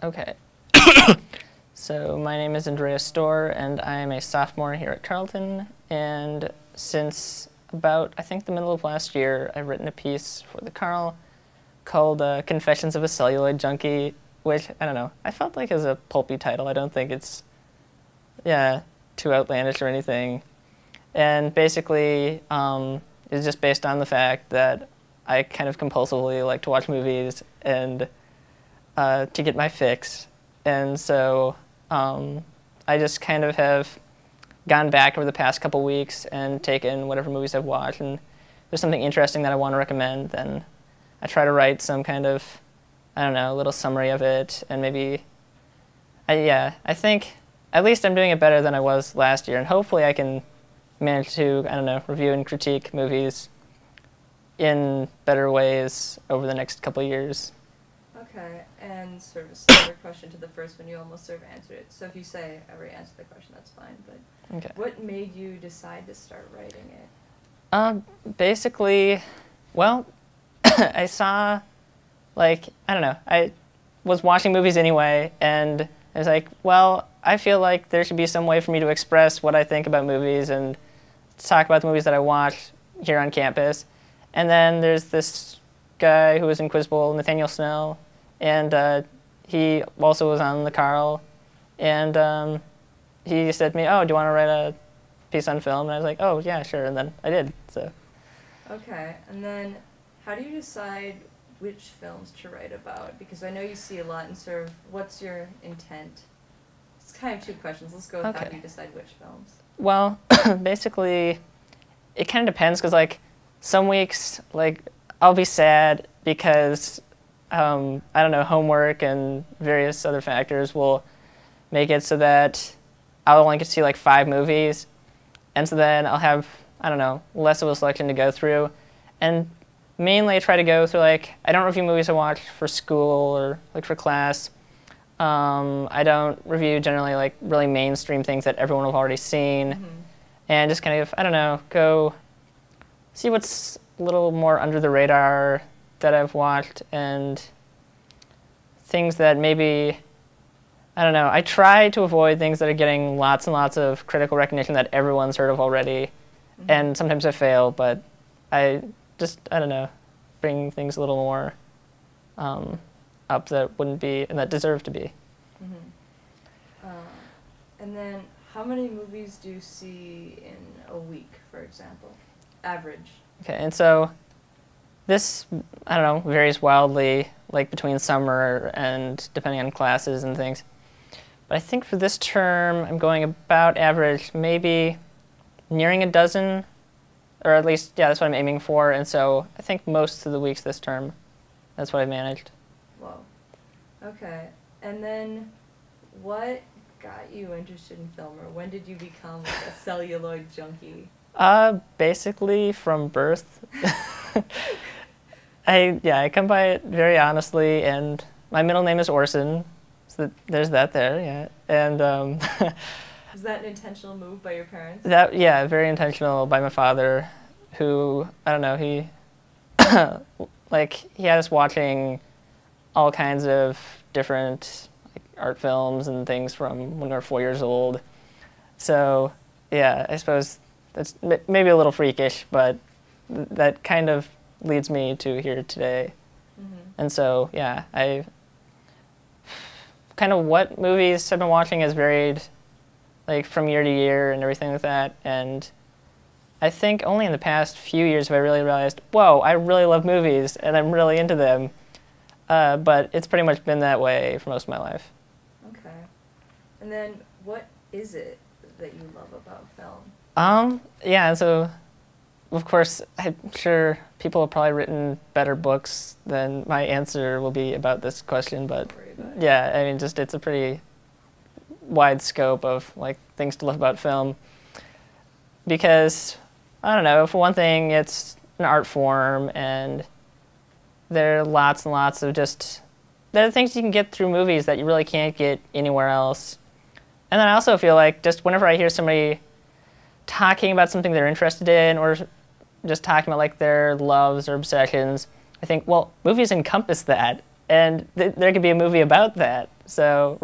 Okay. So my name is Andreas, and I am a sophomore here at Carleton. And since about, I think, the middle of last year, I've written a piece for the Carl called Confessions of a Celluloid Junkie, which, I don't know, I felt like is a pulpy title. I don't think it's, yeah, too outlandish or anything. And basically, it's just based on the fact that I kind of compulsively like to watch movies and to get my fix. And so I just kind of have gone back over the past couple weeks and taken whatever movies I've watched, and if there's something interesting that I want to recommend, then I try to write some kind of, I don't know, little summary of it, and maybe, I think at least I'm doing it better than I was last year, and hopefully I can manage to, I don't know, review and critique movies in better ways over the next couple of years. Okay, and sort of a similar question to the first one, you almost sort of answered it. So if you say I already answered the question, that's fine. But Okay. What made you decide to start writing it? Basically, well, I saw, like, I don't know, I was watching movies anyway, and I was like, well, I feel like there should be some way for me to express what I think about movies and talk about the movies that I watch here on campus. And then there's this guy who was in Quiz Bowl, Nathaniel Snell, and he also was on the Carl, and he said to me, oh, do you want to write a piece on film? And I was like, oh, yeah, sure, and then I did, so. Okay, and then how do you decide which films to write about? Because I know you see a lot, and sort of, what's your intent? It's kind of two questions. Let's go with how do you decide which films? Well, basically, it kind of depends, because, like, some weeks, like, I'll be sad because, I don't know, homework and various other factors will make it so that I'll only get to see, like, 5 movies, and so then I'll have, I don't know, less of a selection to go through, and mainly I try to go through, like, I don't review movies I watch for school or, like, for class. I don't review generally, like, really mainstream things that everyone will have already seen, and just kind of, I don't know, go see what's a little more under the radar that I've watched, and things that maybe, I don't know, I try to avoid things that are getting lots and lots of critical recognition that everyone's heard of already, and sometimes I fail, but I just, I don't know, bring things a little more up that wouldn't be, and that deserve to be. And then, how many movies do you see in a week, for example? Average. Okay, and so this, I don't know, varies wildly, like between summer and depending on classes and things. But I think for this term, I'm going about average, maybe nearing a dozen, or at least, yeah, that's what I'm aiming for. And so I think most of the weeks this term, that's what I've managed. Whoa. Okay, and then what got you interested in film, or when did you become like a celluloid junkie? Basically from birth. I come by it very honestly, and my middle name is Orson, so there's that there, yeah. And was that an intentional move by your parents? That, yeah, very intentional by my father, who, I don't know, he like he had us watching all kinds of different like, art films and things from when we were 4 years old. So yeah, I suppose that's maybe a little freakish, but that kind of leads me to here today. And so, yeah, I kind of what movies I've been watching has varied, like, from year to year and everything like that. And I think only in the past few years have I really realized, whoa, I really love movies and I'm really into them. But it's pretty much been that way for most of my life. Okay. And then what is it that you love about film? Yeah, so, of course, I'm sure people have probably written better books than my answer will be about this question, but yeah, I mean, just it's a pretty wide scope of, like, things to love about film. Because, I don't know, for one thing, it's an art form, and there are lots and lots of just, there are things you can get through movies that you really can't get anywhere else. And then I also feel like just whenever I hear somebody talking about something they're interested in, or just talking about like their loves or obsessions, I think, well, movies encompass that, and there could be a movie about that. So